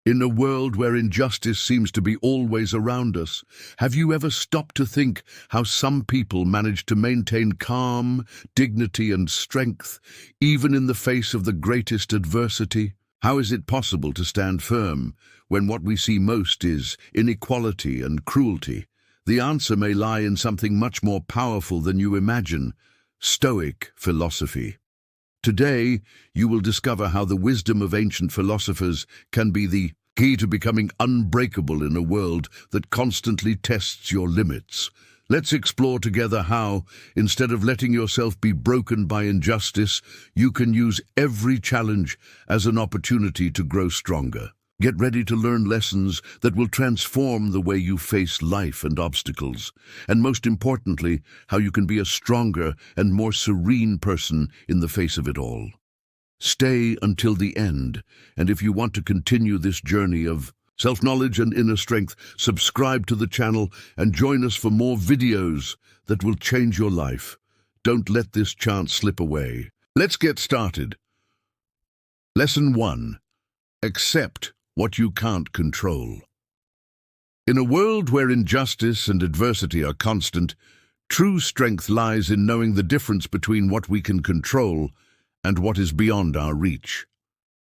In a world where injustice seems to be always around us, have you ever stopped to think how some people manage to maintain calm, dignity and strength, even in the face of the greatest adversity? How is it possible to stand firm when what we see most is inequality and cruelty? The answer may lie in something much more powerful than you imagine: Stoic philosophy. Today, you will discover how the wisdom of ancient philosophers can be the key to becoming unbreakable in a world that constantly tests your limits. Let's explore together how, instead of letting yourself be broken by injustice, you can use every challenge as an opportunity to grow stronger. Get ready to learn lessons that will transform the way you face life and obstacles, and most importantly, how you can be a stronger and more serene person in the face of it all. Stay until the end, and if you want to continue this journey of self-knowledge and inner strength, subscribe to the channel and join us for more videos that will change your life. Don't let this chance slip away. Let's get started. Lesson 1. Accept what you can't control. In a world where injustice and adversity are constant, true strength lies in knowing the difference between what we can control and what is beyond our reach.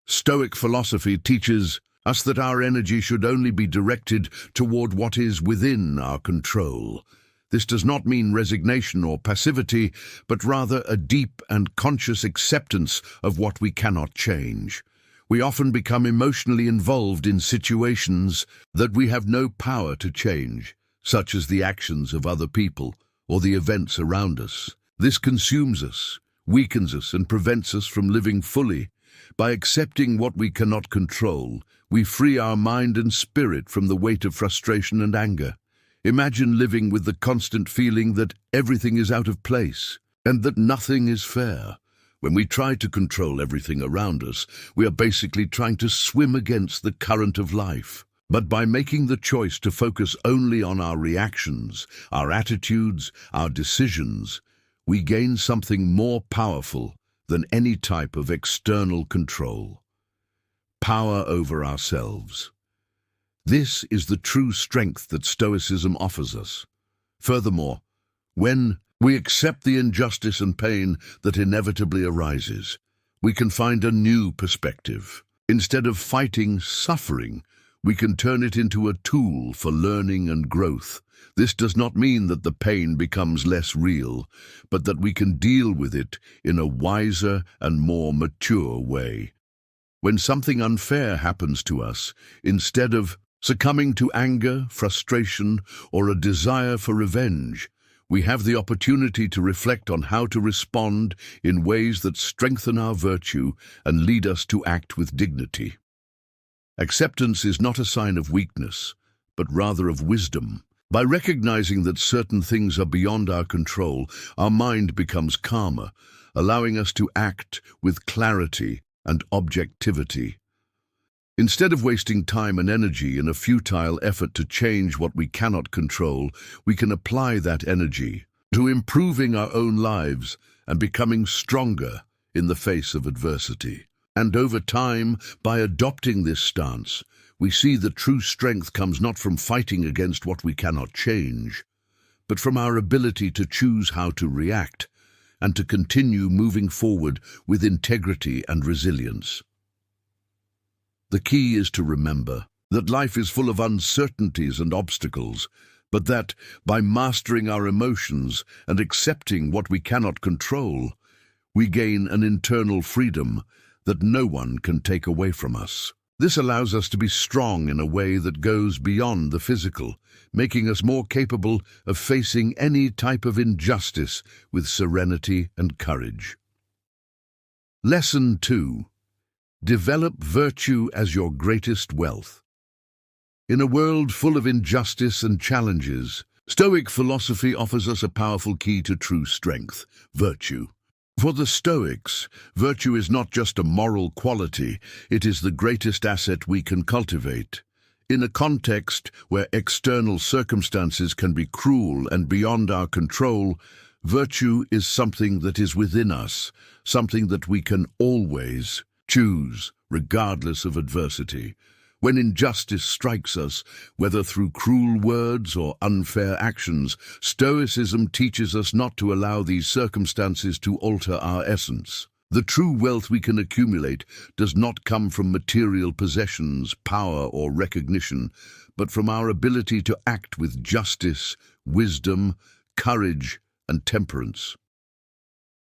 Stoic philosophy teaches us that our energy should only be directed toward what is within our control. This does not mean resignation or passivity, but rather a deep and conscious acceptance of what we cannot change. We often become emotionally involved in situations that we have no power to change, such as the actions of other people or the events around us. This consumes us, weakens us, and prevents us from living fully. By accepting what we cannot control, we free our mind and spirit from the weight of frustration and anger. Imagine living with the constant feeling that everything is out of place and that nothing is fair. When we try to control everything around us, we are basically trying to swim against the current of life. But by making the choice to focus only on our reactions, our attitudes, our decisions, we gain something more powerful than any type of external control: power over ourselves. This is the true strength that Stoicism offers us. Furthermore, when we accept the injustice and pain that inevitably arises, we can find a new perspective. Instead of fighting suffering, we can turn it into a tool for learning and growth. This does not mean that the pain becomes less real, but that we can deal with it in a wiser and more mature way. When something unfair happens to us, instead of succumbing to anger, frustration, or a desire for revenge, we have the opportunity to reflect on how to respond in ways that strengthen our virtue and lead us to act with dignity. Acceptance is not a sign of weakness, but rather of wisdom. By recognizing that certain things are beyond our control, our mind becomes calmer, allowing us to act with clarity and objectivity. Instead of wasting time and energy in a futile effort to change what we cannot control, we can apply that energy to improving our own lives and becoming stronger in the face of adversity. And over time, by adopting this stance, we see that true strength comes not from fighting against what we cannot change, but from our ability to choose how to react and to continue moving forward with integrity and resilience. The key is to remember that life is full of uncertainties and obstacles, but that by mastering our emotions and accepting what we cannot control, we gain an internal freedom that no one can take away from us. This allows us to be strong in a way that goes beyond the physical, making us more capable of facing any type of injustice with serenity and courage. Lesson 2. Develop virtue as your greatest wealth. In a world full of injustice and challenges, Stoic philosophy offers us a powerful key to true strength: virtue. For the Stoics, virtue is not just a moral quality, it is the greatest asset we can cultivate. In a context where external circumstances can be cruel and beyond our control, virtue is something that is within us, something that we can always choose, regardless of adversity. When injustice strikes us, whether through cruel words or unfair actions, Stoicism teaches us not to allow these circumstances to alter our essence. The true wealth we can accumulate does not come from material possessions, power, or recognition, but from our ability to act with justice, wisdom, courage, and temperance.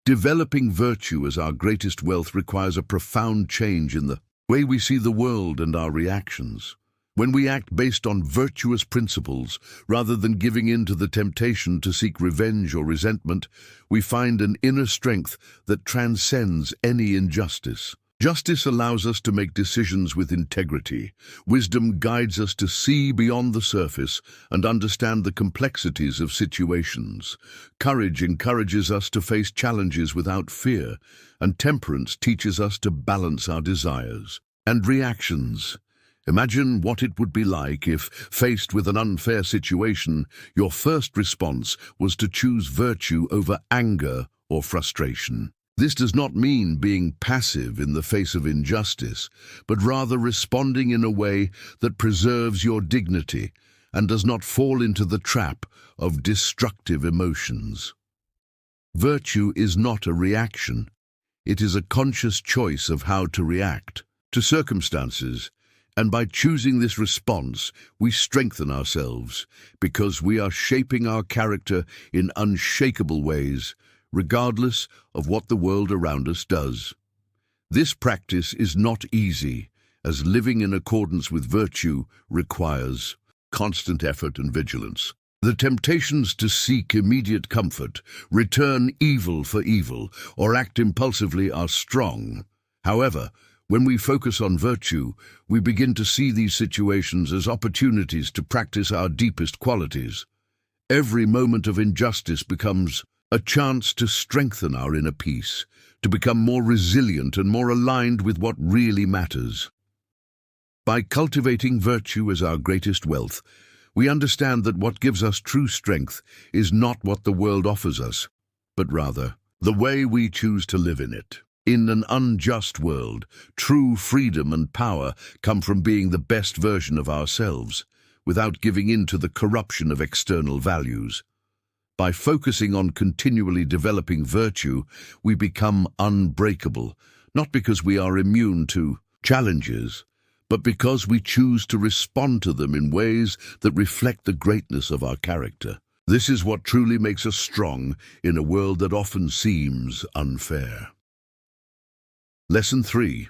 Developing virtue as our greatest wealth requires a profound change in the way we see the world and our reactions. When we act based on virtuous principles, rather than giving in to the temptation to seek revenge or resentment, we find an inner strength that transcends any injustice. Justice allows us to make decisions with integrity. Wisdom guides us to see beyond the surface and understand the complexities of situations. Courage encourages us to face challenges without fear, and temperance teaches us to balance our desires and reactions. Imagine what it would be like if, faced with an unfair situation, your first response was to choose virtue over anger or frustration. This does not mean being passive in the face of injustice, but rather responding in a way that preserves your dignity and does not fall into the trap of destructive emotions. Virtue is not a reaction. It is a conscious choice of how to react to circumstances, and by choosing this response, we strengthen ourselves because we are shaping our character in unshakable ways, regardless of what the world around us does. This practice is not easy, as living in accordance with virtue requires constant effort and vigilance. The temptations to seek immediate comfort, return evil for evil, or act impulsively are strong. However, when we focus on virtue, we begin to see these situations as opportunities to practice our deepest qualities. Every moment of injustice becomes a chance to strengthen our inner peace, to become more resilient and more aligned with what really matters. By cultivating virtue as our greatest wealth, we understand that what gives us true strength is not what the world offers us, but rather the way we choose to live in it. In an unjust world, true freedom and power come from being the best version of ourselves, without giving in to the corruption of external values. By focusing on continually developing virtue, we become unbreakable, not because we are immune to challenges, but because we choose to respond to them in ways that reflect the greatness of our character. This is what truly makes us strong in a world that often seems unfair. Lesson 3.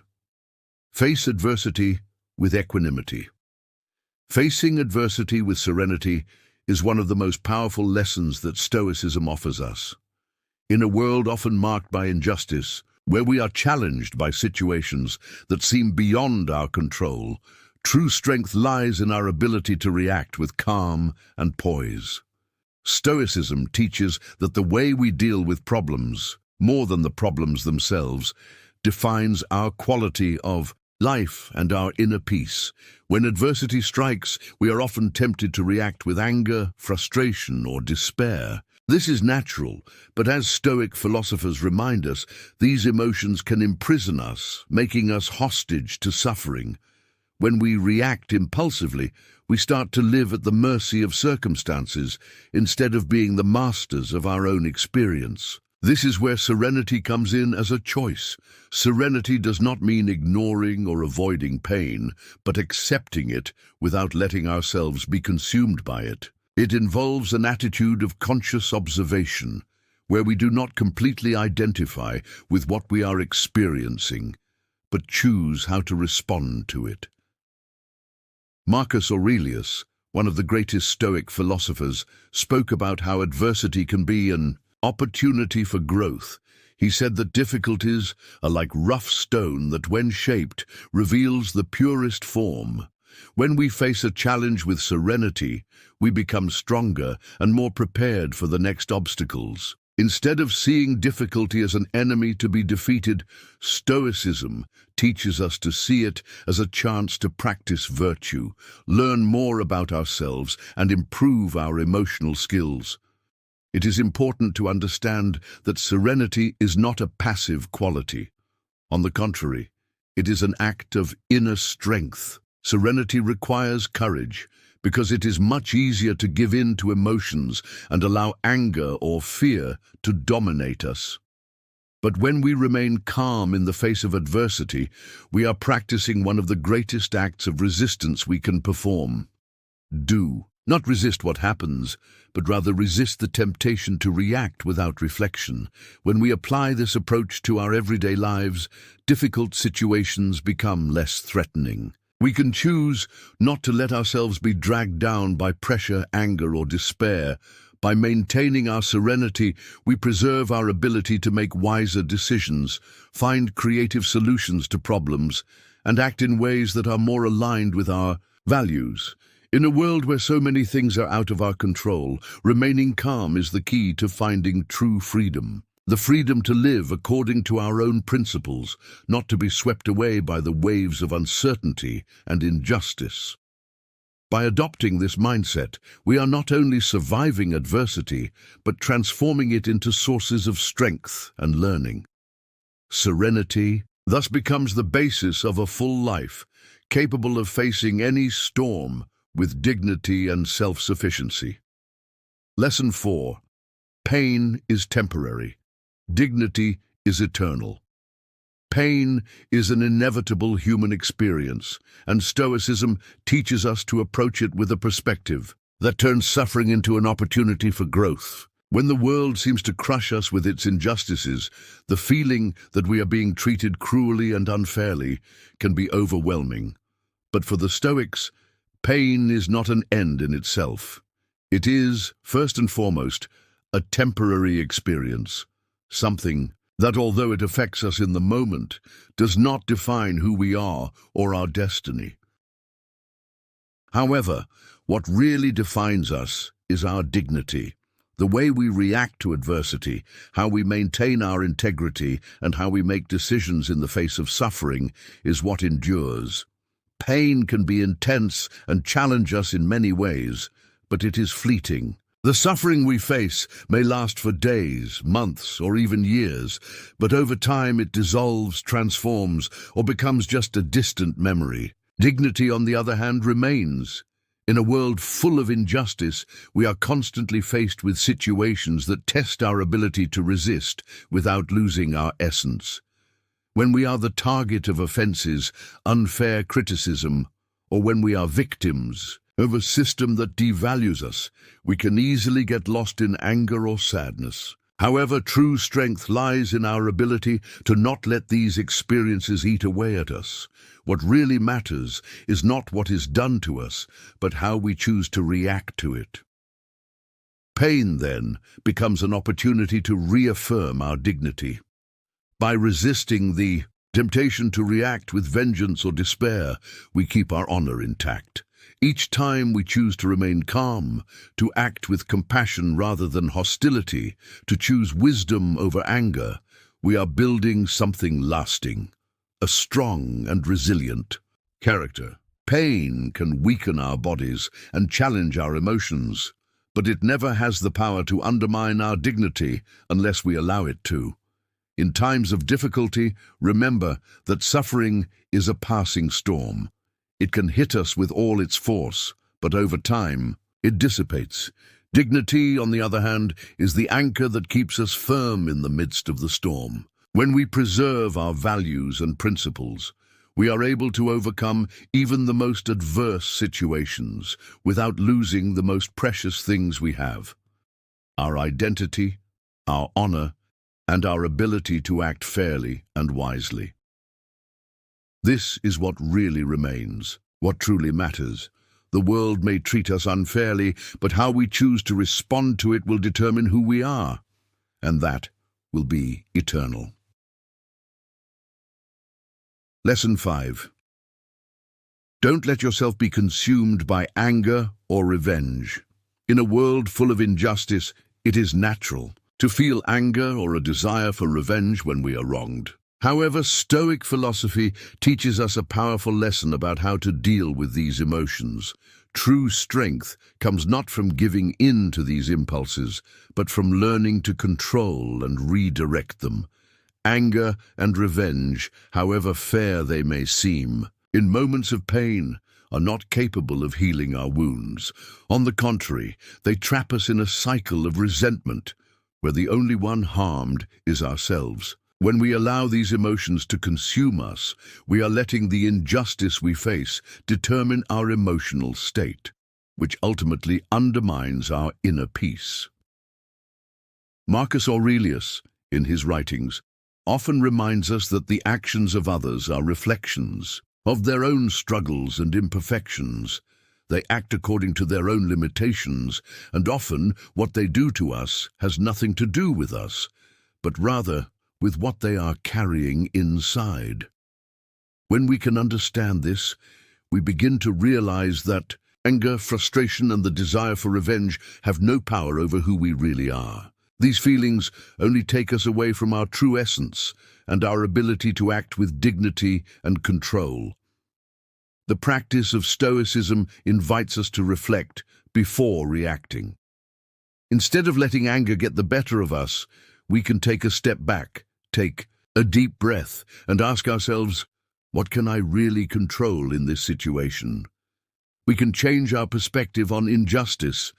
Face adversity with equanimity. Facing adversity with serenity is one of the most powerful lessons that Stoicism offers us. In a world often marked by injustice, where we are challenged by situations that seem beyond our control, true strength lies in our ability to react with calm and poise. Stoicism teaches that the way we deal with problems, more than the problems themselves, defines our quality of life and our inner peace. When adversity strikes, we are often tempted to react with anger, frustration, or despair. This is natural, but as Stoic philosophers remind us, these emotions can imprison us, making us hostage to suffering. When we react impulsively, we start to live at the mercy of circumstances instead of being the masters of our own experience. This is where serenity comes in as a choice. Serenity does not mean ignoring or avoiding pain, but accepting it without letting ourselves be consumed by it. It involves an attitude of conscious observation, where we do not completely identify with what we are experiencing, but choose how to respond to it. Marcus Aurelius, one of the greatest Stoic philosophers, spoke about how adversity can be an opportunity for growth. He said that difficulties are like rough stone that, when shaped, reveals the purest form. When we face a challenge with serenity, we become stronger and more prepared for the next obstacles. Instead of seeing difficulty as an enemy to be defeated, Stoicism teaches us to see it as a chance to practice virtue, learn more about ourselves, and improve our emotional skills. It is important to understand that serenity is not a passive quality. On the contrary, it is an act of inner strength. Serenity requires courage, because it is much easier to give in to emotions and allow anger or fear to dominate us. But when we remain calm in the face of adversity, we are practicing one of the greatest acts of resistance we can perform. Not resist what happens, but rather resist the temptation to react without reflection. When we apply this approach to our everyday lives, difficult situations become less threatening. We can choose not to let ourselves be dragged down by pressure, anger, or despair. By maintaining our serenity, we preserve our ability to make wiser decisions, find creative solutions to problems, and act in ways that are more aligned with our values. In a world where so many things are out of our control, remaining calm is the key to finding true freedom. The freedom to live according to our own principles, not to be swept away by the waves of uncertainty and injustice. By adopting this mindset, we are not only surviving adversity, but transforming it into sources of strength and learning. Serenity thus becomes the basis of a full life, capable of facing any storm with dignity and self-sufficiency. Lesson 4. Pain is temporary. Dignity is eternal. Pain is an inevitable human experience, and Stoicism teaches us to approach it with a perspective that turns suffering into an opportunity for growth. When the world seems to crush us with its injustices, the feeling that we are being treated cruelly and unfairly can be overwhelming. But for the Stoics, pain is not an end in itself. It is, first and foremost, a temporary experience, something that, although it affects us in the moment, does not define who we are or our destiny. However, what really defines us is our dignity. The way we react to adversity, how we maintain our integrity, and how we make decisions in the face of suffering is what endures. Pain can be intense and challenge us in many ways, but it is fleeting. The suffering we face may last for days, months, or even years, but over time it dissolves, transforms, or becomes just a distant memory. Dignity, on the other hand, remains. In a world full of injustice, we are constantly faced with situations that test our ability to resist without losing our essence. When we are the target of offenses, unfair criticism, or when we are victims of a system that devalues us, we can easily get lost in anger or sadness. However, true strength lies in our ability to not let these experiences eat away at us. What really matters is not what is done to us, but how we choose to react to it. Pain, then, becomes an opportunity to reaffirm our dignity. By resisting the temptation to react with vengeance or despair, we keep our honor intact. Each time we choose to remain calm, to act with compassion rather than hostility, to choose wisdom over anger, we are building something lasting, a strong and resilient character. Pain can weaken our bodies and challenge our emotions, but it never has the power to undermine our dignity unless we allow it to. In times of difficulty, remember that suffering is a passing storm. It can hit us with all its force, but over time, it dissipates. Dignity, on the other hand, is the anchor that keeps us firm in the midst of the storm. When we preserve our values and principles, we are able to overcome even the most adverse situations without losing the most precious things we have: our identity, our honor, and our ability to act fairly and wisely. This is what really remains, what truly matters. The world may treat us unfairly, but how we choose to respond to it will determine who we are, and that will be eternal. Lesson 5. Don't let yourself be consumed by anger or revenge. In a world full of injustice, it is natural to feel anger or a desire for revenge when we are wronged. However, Stoic philosophy teaches us a powerful lesson about how to deal with these emotions. True strength comes not from giving in to these impulses, but from learning to control and redirect them. Anger and revenge, however fair they may seem, in moments of pain, are not capable of healing our wounds. On the contrary, they trap us in a cycle of resentment, where the only one harmed is ourselves. When we allow these emotions to consume us, we are letting the injustice we face determine our emotional state, which ultimately undermines our inner peace. Marcus Aurelius, in his writings, often reminds us that the actions of others are reflections of their own struggles and imperfections. They act according to their own limitations, and often what they do to us has nothing to do with us, but rather with what they are carrying inside. When we can understand this, we begin to realize that anger, frustration, and the desire for revenge have no power over who we really are. These feelings only take us away from our true essence and our ability to act with dignity and control. The practice of Stoicism invites us to reflect before reacting. Instead of letting anger get the better of us, we can take a step back, take a deep breath, and ask ourselves, what can I really control in this situation? We can change our perspective on injustice,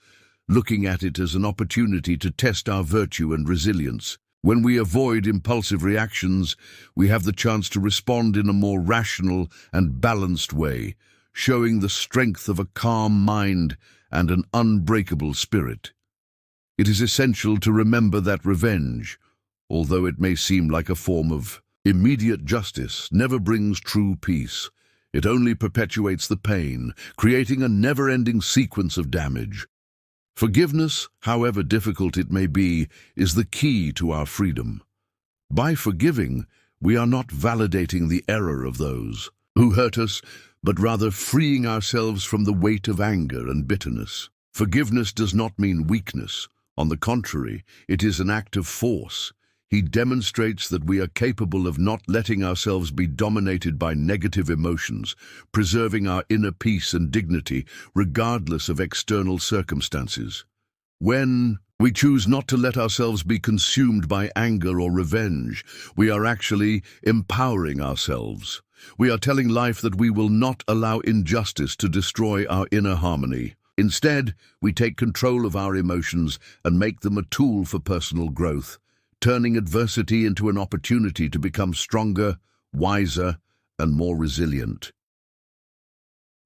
looking at it as an opportunity to test our virtue and resilience. When we avoid impulsive reactions, we have the chance to respond in a more rational and balanced way, showing the strength of a calm mind and an unbreakable spirit. It is essential to remember that revenge, although it may seem like a form of immediate justice, never brings true peace. It only perpetuates the pain, creating a never-ending sequence of damage. Forgiveness, however difficult it may be, is the key to our freedom. By forgiving, we are not validating the error of those who hurt us, but rather freeing ourselves from the weight of anger and bitterness. Forgiveness does not mean weakness. On the contrary, it is an act of force. He demonstrates that we are capable of not letting ourselves be dominated by negative emotions, preserving our inner peace and dignity regardless of external circumstances. When we choose not to let ourselves be consumed by anger or revenge, we are actually empowering ourselves. We are telling life that we will not allow injustice to destroy our inner harmony. Instead, we take control of our emotions and make them a tool for personal growth, turning adversity into an opportunity to become stronger, wiser, and more resilient.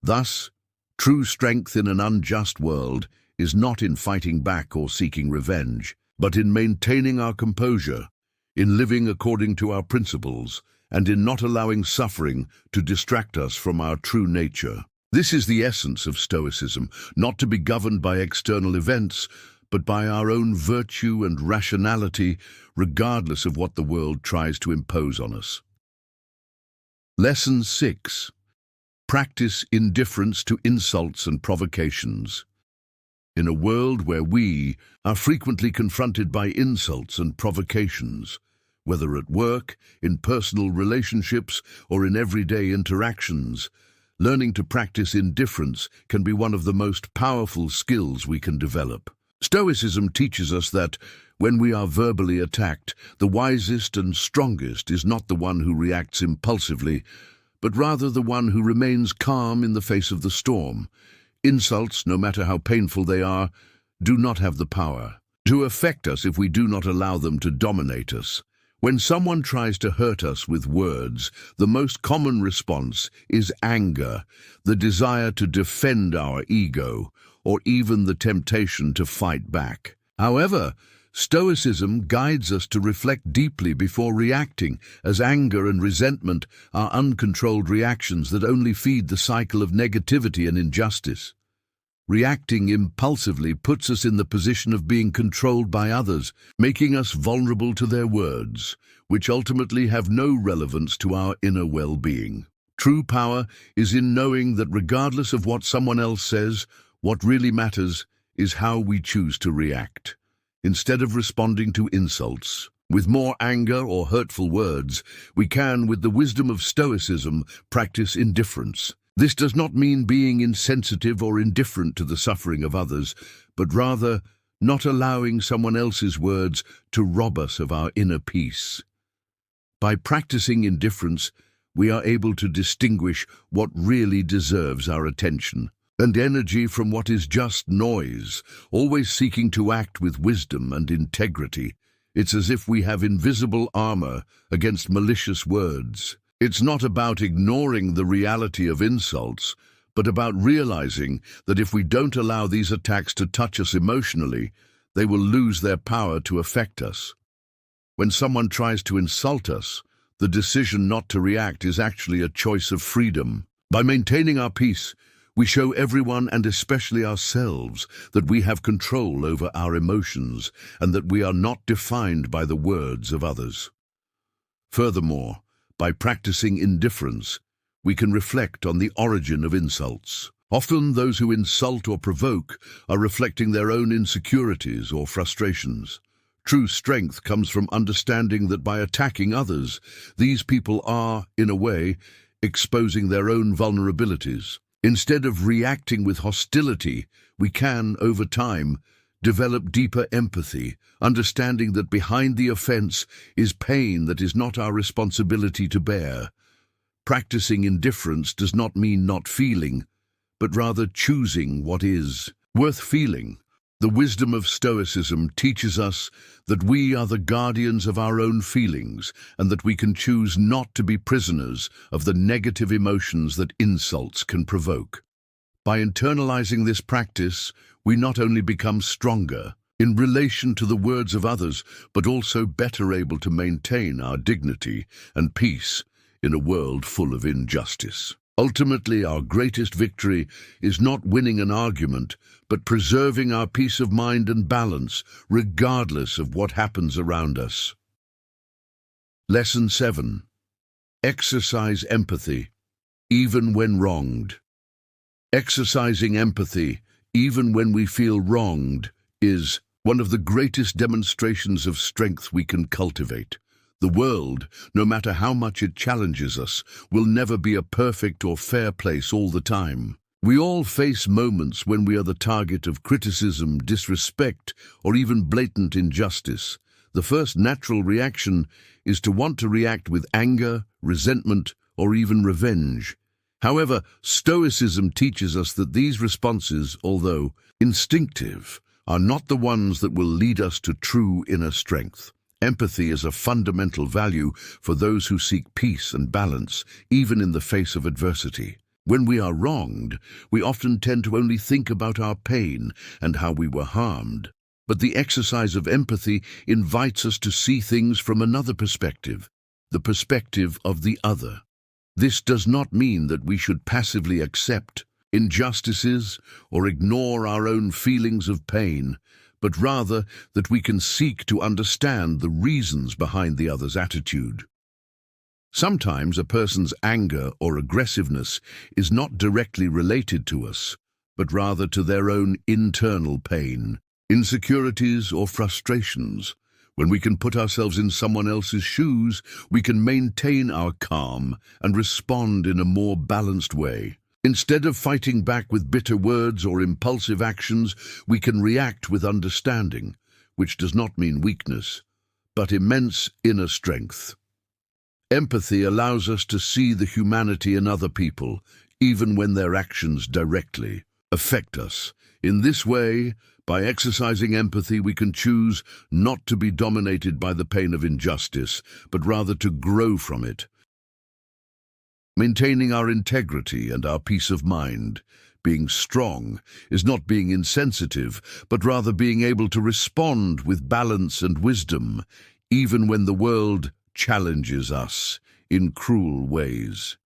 Thus, true strength in an unjust world is not in fighting back or seeking revenge, but in maintaining our composure, in living according to our principles, and in not allowing suffering to distract us from our true nature. This is the essence of Stoicism, not to be governed by external events, but by our own virtue and rationality, regardless of what the world tries to impose on us. Lesson 6. Practice indifference to insults and provocations. In a world where we are frequently confronted by insults and provocations, whether at work, in personal relationships, or in everyday interactions, learning to practice indifference can be one of the most powerful skills we can develop. Stoicism teaches us that, when we are verbally attacked, the wisest and strongest is not the one who reacts impulsively, but rather the one who remains calm in the face of the storm. Insults, no matter how painful they are, do not have the power to affect us if we do not allow them to dominate us. When someone tries to hurt us with words, the most common response is anger, the desire to defend our ego, or even the temptation to fight back. However, Stoicism guides us to reflect deeply before reacting, as anger and resentment are uncontrolled reactions that only feed the cycle of negativity and injustice. Reacting impulsively puts us in the position of being controlled by others, making us vulnerable to their words, which ultimately have no relevance to our inner well-being. True power is in knowing that regardless of what someone else says, what really matters is how we choose to react. Instead of responding to insults with more anger or hurtful words, we can, with the wisdom of Stoicism, practice indifference. This does not mean being insensitive or indifferent to the suffering of others, but rather not allowing someone else's words to rob us of our inner peace. By practicing indifference, we are able to distinguish what really deserves our attention and energy from what is just noise, always seeking to act with wisdom and integrity. It's as if we have invisible armor against malicious words. It's not about ignoring the reality of insults, but about realizing that if we don't allow these attacks to touch us emotionally, they will lose their power to affect us. When someone tries to insult us, the decision not to react is actually a choice of freedom. By maintaining our peace, we show everyone and especially ourselves that we have control over our emotions and that we are not defined by the words of others. Furthermore, by practicing indifference, we can reflect on the origin of insults. Often those who insult or provoke are reflecting their own insecurities or frustrations. True strength comes from understanding that by attacking others, these people are, in a way, exposing their own vulnerabilities. Instead of reacting with hostility, we can, over time, develop deeper empathy, understanding that behind the offense is pain that is not our responsibility to bear. Practicing indifference does not mean not feeling, but rather choosing what is worth feeling. The wisdom of Stoicism teaches us that we are the guardians of our own feelings and that we can choose not to be prisoners of the negative emotions that insults can provoke. By internalizing this practice, we not only become stronger in relation to the words of others, but also better able to maintain our dignity and peace in a world full of injustice. Ultimately, our greatest victory is not winning an argument, but preserving our peace of mind and balance, regardless of what happens around us. Lesson 7. Exercise empathy, even when wronged. Exercising empathy, even when we feel wronged, is one of the greatest demonstrations of strength we can cultivate. The world, no matter how much it challenges us, will never be a perfect or fair place all the time. We all face moments when we are the target of criticism, disrespect, or even blatant injustice. The first natural reaction is to want to react with anger, resentment, or even revenge. However, Stoicism teaches us that these responses, although instinctive, are not the ones that will lead us to true inner strength. Empathy is a fundamental value for those who seek peace and balance, even in the face of adversity. When we are wronged, we often tend to only think about our pain and how we were harmed. But the exercise of empathy invites us to see things from another perspective, the perspective of the other. This does not mean that we should passively accept injustices or ignore our own feelings of pain, but rather that we can seek to understand the reasons behind the other's attitude. Sometimes a person's anger or aggressiveness is not directly related to us, but rather to their own internal pain, insecurities, or frustrations. When we can put ourselves in someone else's shoes, we can maintain our calm and respond in a more balanced way. Instead of fighting back with bitter words or impulsive actions, we can react with understanding, which does not mean weakness, but immense inner strength. Empathy allows us to see the humanity in other people, even when their actions directly affect us. In this way, by exercising empathy, we can choose not to be dominated by the pain of injustice, but rather to grow from it. Maintaining our integrity and our peace of mind, being strong, is not being insensitive, but rather being able to respond with balance and wisdom, even when the world challenges us in cruel ways.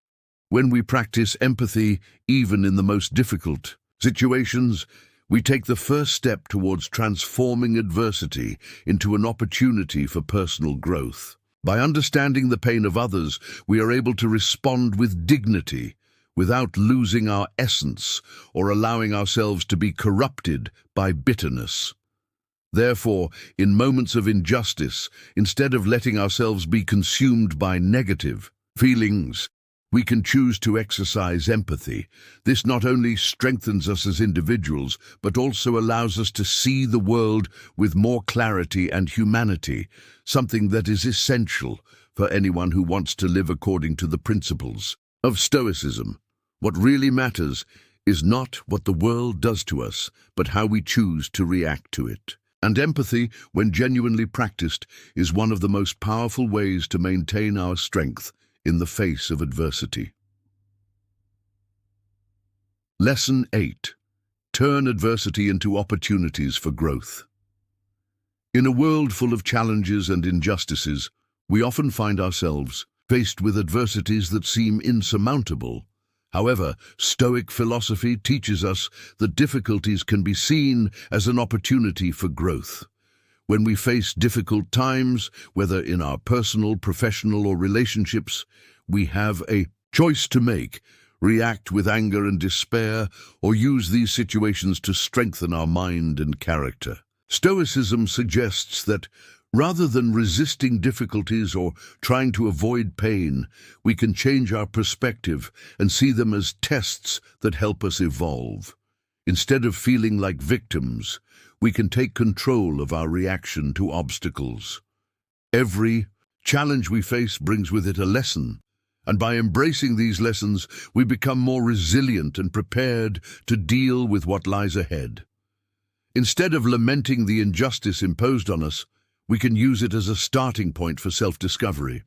When we practice empathy, even in the most difficult situations, we take the first step towards transforming adversity into an opportunity for personal growth. By understanding the pain of others, we are able to respond with dignity, without losing our essence or allowing ourselves to be corrupted by bitterness. Therefore, in moments of injustice, instead of letting ourselves be consumed by negative feelings, we can choose to exercise empathy. This not only strengthens us as individuals, but also allows us to see the world with more clarity and humanity, something that is essential for anyone who wants to live according to the principles of Stoicism. What really matters is not what the world does to us, but how we choose to react to it. And empathy, when genuinely practiced, is one of the most powerful ways to maintain our strength in the face of adversity. Lesson 8. Turn adversity into opportunities for growth. In a world full of challenges and injustices, we often find ourselves faced with adversities that seem insurmountable. However, Stoic philosophy teaches us that difficulties can be seen as an opportunity for growth. When we face difficult times, whether in our personal, professional, or relationships, we have a choice to make: react with anger and despair, or use these situations to strengthen our mind and character. Stoicism suggests that rather than resisting difficulties or trying to avoid pain, we can change our perspective and see them as tests that help us evolve. Instead of feeling like victims, we can take control of our reaction to obstacles. Every challenge we face brings with it a lesson, and by embracing these lessons, we become more resilient and prepared to deal with what lies ahead. Instead of lamenting the injustice imposed on us, we can use it as a starting point for self-discovery.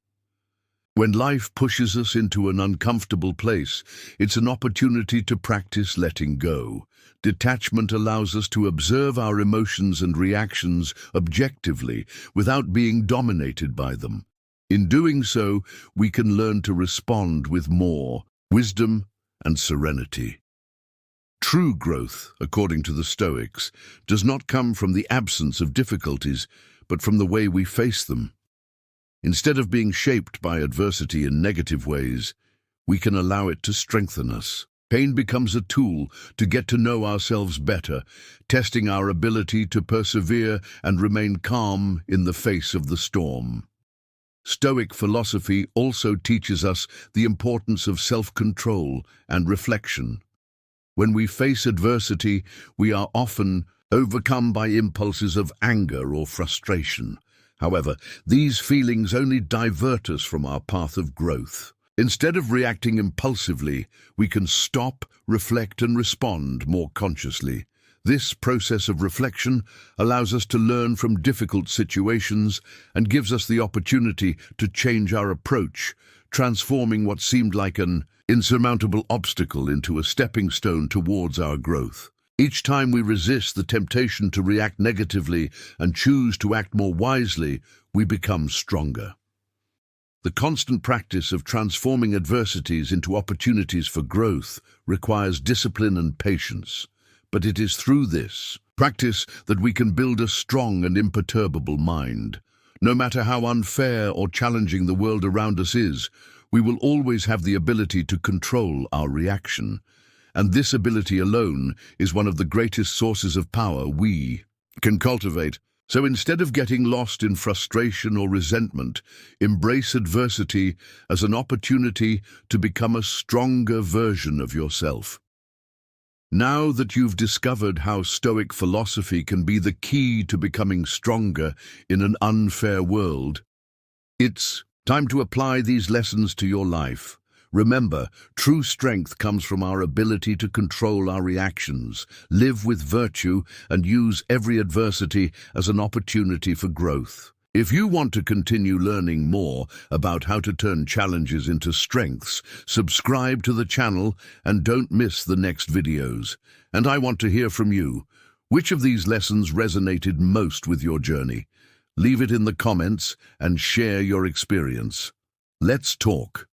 When life pushes us into an uncomfortable place, it's an opportunity to practice letting go. Detachment allows us to observe our emotions and reactions objectively without being dominated by them. In doing so, we can learn to respond with more wisdom and serenity. True growth, according to the Stoics, does not come from the absence of difficulties, but from the way we face them. Instead of being shaped by adversity in negative ways, we can allow it to strengthen us. Pain becomes a tool to get to know ourselves better, testing our ability to persevere and remain calm in the face of the storm. Stoic philosophy also teaches us the importance of self-control and reflection. When we face adversity, we are often overcome by impulses of anger or frustration. However, these feelings only divert us from our path of growth. Instead of reacting impulsively, we can stop, reflect, and respond more consciously. This process of reflection allows us to learn from difficult situations and gives us the opportunity to change our approach, transforming what seemed like an insurmountable obstacle into a stepping stone towards our growth. Each time we resist the temptation to react negatively and choose to act more wisely, we become stronger. The constant practice of transforming adversities into opportunities for growth requires discipline and patience. But it is through this practice that we can build a strong and imperturbable mind. No matter how unfair or challenging the world around us is, we will always have the ability to control our reaction. And this ability alone is one of the greatest sources of power we can cultivate. So instead of getting lost in frustration or resentment, embrace adversity as an opportunity to become a stronger version of yourself. Now that you've discovered how Stoic philosophy can be the key to becoming stronger in an unfair world, it's time to apply these lessons to your life. Remember, true strength comes from our ability to control our reactions, live with virtue, and use every adversity as an opportunity for growth. If you want to continue learning more about how to turn challenges into strengths, subscribe to the channel and don't miss the next videos. And I want to hear from you. Which of these lessons resonated most with your journey? Leave it in the comments and share your experience. Let's talk.